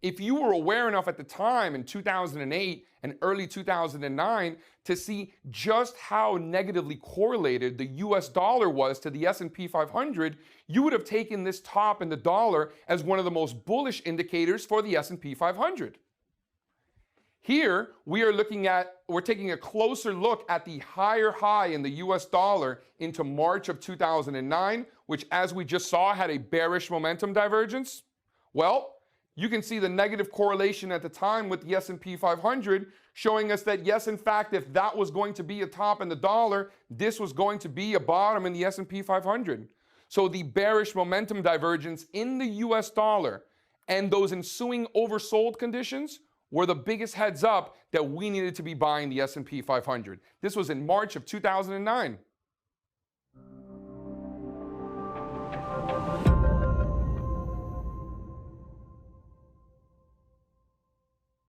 if you were aware enough at the time in 2008 and early 2009 to see just how negatively correlated the US dollar was to the S&P 500, you would have taken this top in the dollar as one of the most bullish indicators for the S&P 500. Here, we're taking a closer look at the higher high in the US dollar into March of 2009, which, as we just saw, had a bearish momentum divergence. Well, you can see the negative correlation at the time with the S&P 500, showing us that yes, in fact, if that was going to be a top in the dollar, this was going to be a bottom in the S&P 500. So the bearish momentum divergence in the US dollar and those ensuing oversold conditions were the biggest heads up that we needed to be buying the S&P 500. This was in March of 2009.